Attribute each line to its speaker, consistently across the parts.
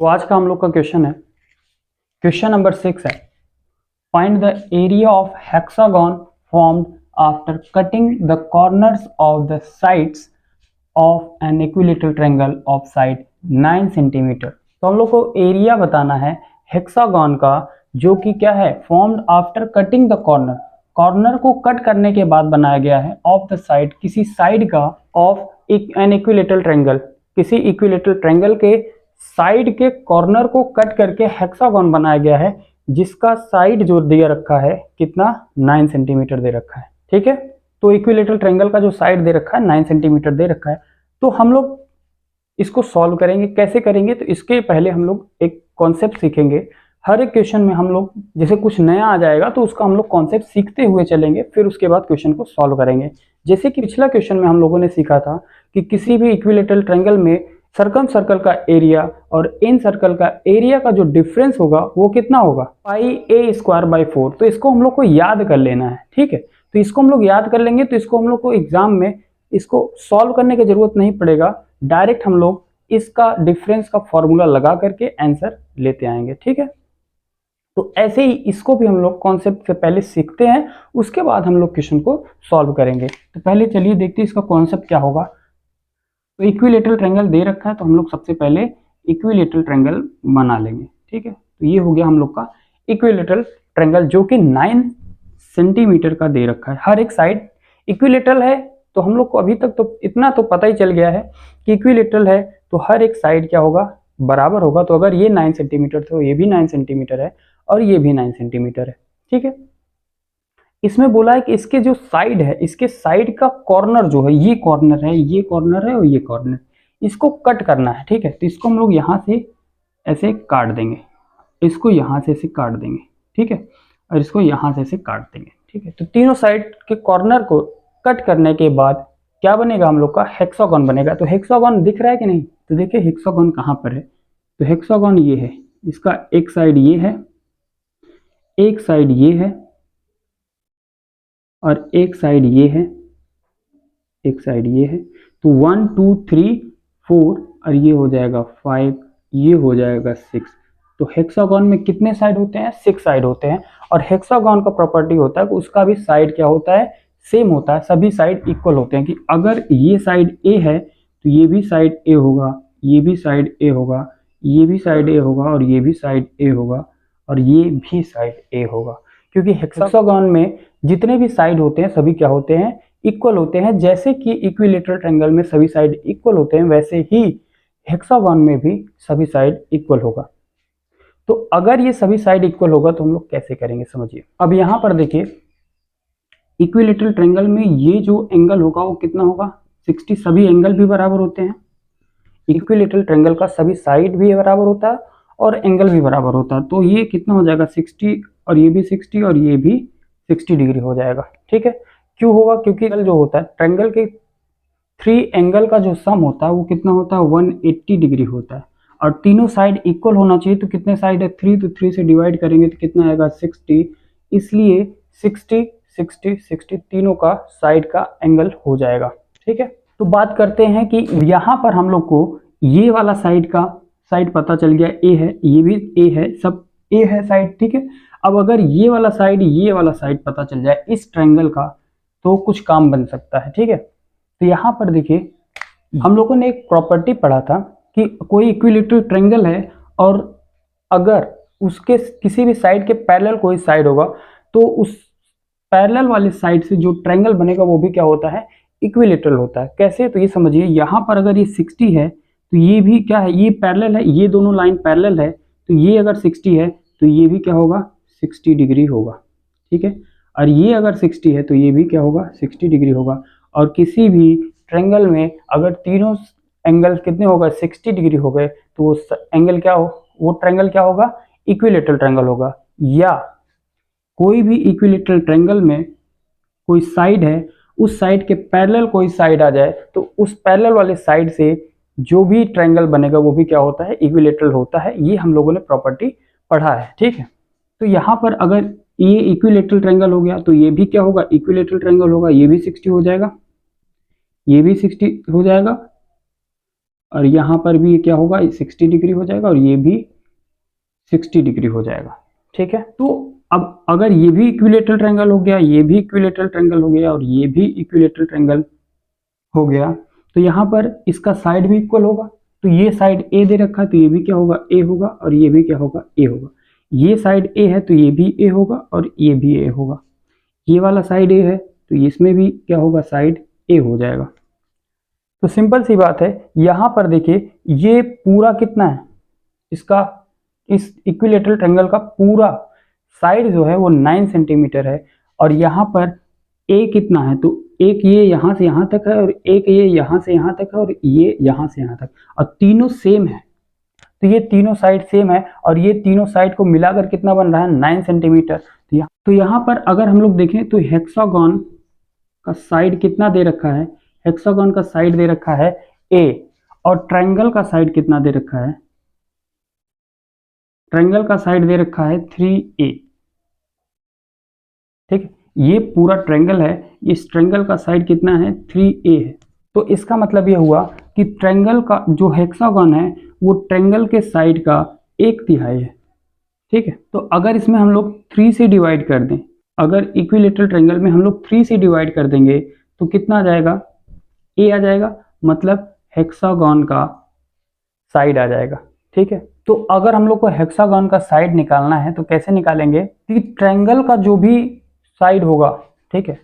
Speaker 1: तो आज का हम लोग का क्वेश्चन है, क्वेश्चन नंबर 6 है, find the area of hexagon formed after cutting the corners of the sides of an equilateral triangle of side 9 centimetre. तो हम लोग को एरिया बताना है हेक्सागन का, जो कि क्या है, formed after cutting the corner, corner को कट करने के बाद बनाया गया है, ऑफ द साइड, किसी साइड का, ऑफ एन इक्विलेटरल ट्रायंगल, किसी इक्विलेटरल ट्रायंगल के साइड के कॉर्नर को कट करके हेक्सागन बनाया गया है, जिसका साइड जो दे रखा है कितना, 9 सेंटीमीटर दे रखा है। ठीक है, तो इक्विलेटरल ट्रायंगल का जो साइड दे रखा है 9 सेंटीमीटर दे रखा है। तो हम लोग इसको सॉल्व करेंगे, कैसे करेंगे, तो इसके पहले हम लोग एक कॉन्सेप्ट सीखेंगे। हर एक क्वेश्चन में हम लोग जैसे कुछ नया आ जाएगा तो उसका हम लोग कॉन्सेप्ट सीखते हुए चलेंगे, फिर उसके बाद क्वेश्चन को सॉल्व करेंगे। जैसे कि पिछला क्वेश्चन में हम लोगों ने सीखा था कि किसी भी इक्विलेटरल ट्रायंगल में सर्कम सर्कल का एरिया और इन सर्कल का एरिया का जो डिफरेंस होगा वो कितना होगा, पाई ए स्क्वायर बाई 4। तो इसको हम लोग को याद कर लेना है। ठीक है, तो इसको हम लोग याद कर लेंगे, तो इसको हम लोग को एग्जाम में इसको सॉल्व करने की जरूरत नहीं पड़ेगा, डायरेक्ट हम लोग इसका डिफरेंस का फॉर्मूला लगा करके आंसर लेते आएंगे। ठीक है, तो ऐसे ही इसको भी हम लोग कॉन्सेप्ट से पहले सीखते हैं, उसके बाद हम लोग क्वेश्चन को सॉल्व करेंगे। तो पहले चलिए देखते हैं इसका कॉन्सेप्ट क्या होगा। तो इक्विलेटरल ट्रायंगल दे रखा है, तो हम लोग सबसे पहले इक्विलेटरल ट्रायंगल बना लेंगे। ठीक है, तो ये हो गया हम लोग का इक्विलेटरल ट्रायंगल, जो कि 9 सेंटीमीटर का दे रखा है। हर एक साइड इक्विलेटरल है, तो हम लोग को अभी तक तो इतना तो पता ही चल गया है कि इक्विलेटरल है तो हर एक साइड क्या होगा, बराबर होगा। तो अगर ये 9 सेंटीमीटर तो ये भी 9 सेंटीमीटर है और ये भी 9 सेंटीमीटर है। ठीक है, इसमें बोला है कि इसके जो साइड है, इसके साइड का कॉर्नर जो है, ये कॉर्नर है, ये कॉर्नर है और ये कॉर्नर, इसको कट करना है। ठीक है, तो इसको हम लोग यहाँ से ऐसे काट देंगे, इसको यहाँ से ऐसे काट देंगे। ठीक है, और इसको यहाँ से ऐसे काट देंगे। ठीक है, तो तीनों साइड के कॉर्नर को कट करने के बाद क्या बनेगा, हम लोग का हेक्सागन बनेगा। तो हेक्सागन दिख रहा है कि नहीं, तो देखिए हेक्सागन कहाँ पर है, तो हेक्सागन ये है, इसका एक साइड ये है, एक साइड ये है और एक साइड ये है, एक साइड ये है। तो 1 2 3 4 और ये हो जाएगा 5, ये हो जाएगा 6। तो हेक्सागन में कितने साइड होते हैं, 6 साइड होते हैं। और हेक्सागन का प्रॉपर्टी होता है कि उसका भी साइड क्या होता है, सेम होता है, सभी साइड इक्वल होते हैं। कि अगर ये साइड ए है तो ये भी साइड ए होगा, ये भी साइड ए होगा, ये भी साइड ए होगा और ये भी साइड ए होगा और ये भी साइड ए होगा। क्योंकि हेक्सागन में जितने भी साइड होते हैं सभी क्या होते हैं, इक्वल होते हैं। जैसे कि इक्विलेटरल ट्रायंगल में सभी साइड इक्वल होते हैं, वैसे ही हेक्सागन में भी सभी साइड इक्वल होगा। तो अगर ये सभी साइड इक्वल होगा तो हम लोग कैसे करेंगे, समझिए। अब यहाँ पर देखिए, इक्विलेटरल ट्रायंगल में ये जो एंगल होगा वो कितना होगा, 60। सभी एंगल भी बराबर होते हैं, इक्विलेटरल ट्रायंगल का सभी साइड भी बराबर होता है और एंगल भी बराबर होता है। तो ये कितना हो जाएगा, 60 और ये भी 60 और ये भी 60 डिग्री हो जाएगा। ठीक है, क्यों होगा, क्योंकि जो होता है ट्रायंगल के 3 एंगल का जो सम होता है वो कितना होता है, 180 डिग्री होता है। और तीनों साइड इक्वल होना चाहिए। तो कितने साइड है, 3, तो 3 से डिवाइड करेंगे तो कितना आएगा, 60। इसलिए 60 60 60 तीनों का साइड का एंगल हो जाएगा। ठीक है, तो बात करते हैं कि यहाँ पर हम लोग को ये वाला साइड का साइड पता चल गया, ए है, ये भी ए है, सब ए है साइड। ठीक है, अब अगर ये वाला साइड, ये वाला साइड पता चल जाए इस ट्रायंगल का, तो कुछ काम बन सकता है। ठीक है, तो यहाँ पर देखिए हम लोगों ने एक प्रॉपर्टी पढ़ा था कि कोई इक्विलेटरल ट्रायंगल है और अगर उसके किसी भी साइड के पैरेलल कोई साइड होगा तो उस पैरेलल वाले साइड से जो ट्रायंगल बनेगा वो भी क्या होता है, इक्विलेटरल होता है। कैसे, तो ये समझिए, यहाँ पर अगर ये 60 है तो ये भी क्या है, ये पैरेलल है, ये दोनों लाइन पैरेलल है, तो ये अगर 60 है तो ये भी क्या होगा, 60 डिग्री होगा। ठीक है, और ये अगर 60 है तो ये भी क्या होगा, 60 डिग्री होगा। और किसी भी ट्रायंगल में अगर तीनों एंगल कितने हो गए, 60 डिग्री हो गए, तो वो एंगल क्या हो, वो ट्रायंगल क्या होगा, इक्विलेटरल ट्रायंगल होगा। या कोई भी इक्विलेटरल ट्रायंगल में कोई साइड है, उस साइड के पैरेलल कोई साइड आ जाए तो उस पैरेलल वाले साइड से जो भी ट्रायंगल बनेगा वो भी क्या होता है, इक्विलेटरल होता है। ये हम लोगों ने प्रॉपर्टी पढ़ा है। ठीक है, तो यहाँ पर अगर ये इक्विलेटरल ट्रायंगल हो गया तो ये भी क्या होगा, इक्विलेटरल ट्रायंगल होगा। ये भी 60 हो जाएगा, ये भी 60 हो जाएगा और यहाँ पर भी क्या होगा, 60 डिग्री हो जाएगा और ये भी 60 डिग्री हो जाएगा। ठीक है, तो अब अगर ये भी इक्विलेटरल ट्रायंगल हो गया, ये भी इक्विलेटरल ट्रायंगल हो गया और ये भी इक्विलेटरल ट्रायंगल हो गया, तो यहाँ पर इसका साइड भी इक्वल होगा। तो ये साइड ए दे रखा है तो ये भी क्या होगा, ए होगा, और ये भी क्या होगा, ए होगा। ये साइड ए है तो ये भी ए होगा और ये भी ए होगा। ये वाला साइड ए है तो इसमें भी क्या होगा, साइड ए हो जाएगा। तो सिंपल सी बात है, यहाँ पर देखिए ये पूरा कितना है, इसका इस इक्विलेटरल ट्रायंगल का पूरा साइड जो है वो 9 सेंटीमीटर है, और यहाँ पर ए कितना है, तो एक ये यहाँ से यहाँ तक है और एक ये यहाँ से यहाँ तक है और ये यहाँ से यहाँ तक, और तीनों सेम है। तो ये तीनों साइड सेम है और ये तीनों साइड को मिलाकर कितना बन रहा है, 9 सेंटीमीटर। तो यहाँ पर अगर हम लोग देखें तो हेक्सागोन का साइड कितना दे रखा है, हेक्सागोन का साइड दे रखा है ए, और ट्रायंगल का साइड कितना दे रखा है, ट्रायंगल का साइड दे रखा है 3a। ठीक, ये पूरा ट्रायंगल है, इस ट्रायंगल का साइड कितना है, 3a है। तो इसका मतलब ये हुआ कि ट्रायंगल का जो हेक्सागोन है वो ट्रायंगल के साइड का 1/3 है। ठीक है, तो अगर इसमें हम लोग 3 से डिवाइड कर दें, अगर इक्विलेटरल ट्रायंगल में हम लोग 3 से डिवाइड कर देंगे तो कितना आ जाएगा, ए आ जाएगा, मतलब हेक्सागोन का साइड आ जाएगा। ठीक है, तो अगर हम लोग को हेक्सागोन का साइड निकालना है तो कैसे निकालेंगे, कि ट्रायंगल का जो भी साइड होगा, ठीक है,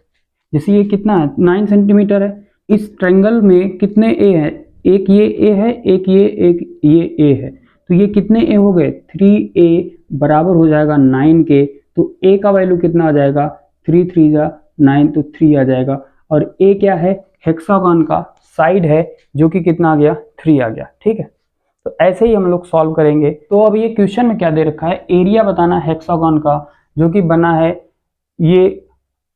Speaker 1: जैसे ये कितना है, 9 सेंटीमीटर है, इस ट्रायंगल में कितने ए है, एक ये ए है, एक ये ए है, तो ये कितने ए हो गए, 3a बराबर हो जाएगा 9 के। तो ए का वैल्यू कितना आ जाएगा, 3 3 जा 9, तो 3 आ जाएगा, और ए क्या है, हेक्सागोन का साइड है, जो कि कितना आ गया, 3 आ गया। ठीक है, तो ऐसे ही हम लोग सॉल्व करेंगे। तो अब ये क्वेश्चन में क्या दे रखा है, एरिया बताना है हेक्सागोन का, जो कि बना है ये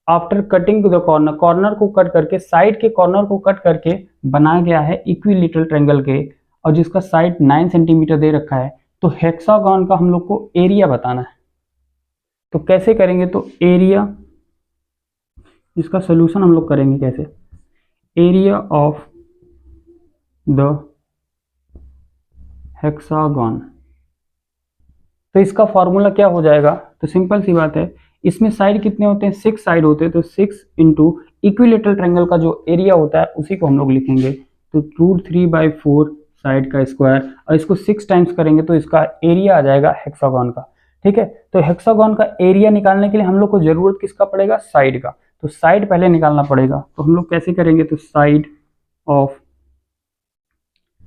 Speaker 1: after cutting the corner, corner को कट करके, साइड के कॉर्नर को कट करके बनाया गया है इक्विलेटरल ट्रायंगल के, और जिसका साइड 9 सेंटीमीटर दे रखा है। तो हेक्सागोन का हम लोग को एरिया बताना है, तो कैसे करेंगे, तो एरिया, इसका सोल्यूशन हम लोग करेंगे कैसे, एरिया ऑफ द हेक्सागोन। तो इसका फॉर्मूला क्या हो जाएगा, तो सिंपल सी बात है, इसमें साइड कितने होते हैं, 6 साइड होते हैं, तो 6 इंटू इक्विलेटरल ट्रायंगल का जो एरिया होता है उसी को हम लोग लिखेंगे। तो √3/4 साइड का स्क्वायर, और इसको 6 टाइम्स करेंगे तो इसका एरिया आ जाएगा हेक्सागोन का। ठीक है, तो हेक्सागोन का एरिया निकालने के लिए हम लोग को जरूरत किसका पड़ेगा, साइड का। तो साइड पहले निकालना पड़ेगा, तो हम लोग कैसे करेंगे, तो साइड ऑफ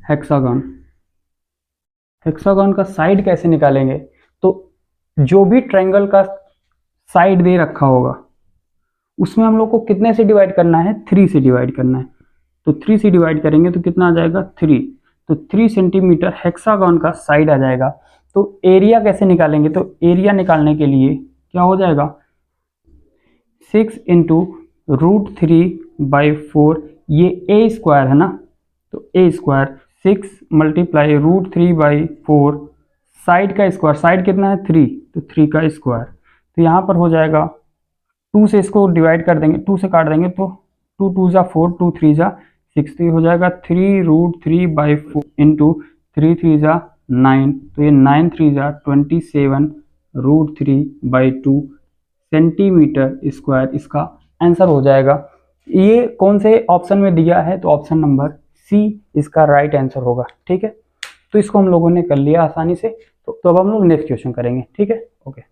Speaker 1: हेक्सागोन, हेक्सागोन का साइड कैसे निकालेंगे, तो जो भी ट्रायंगल का साइड दे रखा होगा उसमें हम लोग को कितने से डिवाइड करना है, 3 से डिवाइड करना है। तो 3 से डिवाइड करेंगे तो कितना आ जाएगा, 3, तो 3 सेंटीमीटर हेक्सागोन का साइड आ जाएगा। तो एरिया कैसे निकालेंगे, तो एरिया निकालने के लिए क्या हो जाएगा, 6 इंटू √3/4, ये ए स्क्वायर है ना, तो ए स्क्वायर, 6 मल्टीप्लाई √3/4, साइड का स्क्वायर, साइड कितना है 3, तो 3 का स्क्वायर। तो यहाँ पर हो जाएगा 2 से इसको डिवाइड कर देंगे, 2 से काट देंगे तो 2 2 जा 4, 2 3 जा 6, तो ये हो जाएगा 3√3/4 इंटू 3 3 जा 9, तो ये 9 3 जा 27 √3/2 सेंटीमीटर स्क्वायर इसका आंसर हो जाएगा। ये कौन से ऑप्शन में दिया है, तो ऑप्शन नंबर सी इसका राइट आंसर होगा। ठीक है, तो इसको हम लोगों ने कर लिया आसानी से। तो अब हम लोग नेक्स्ट क्वेश्चन करेंगे। ठीक है, ओके।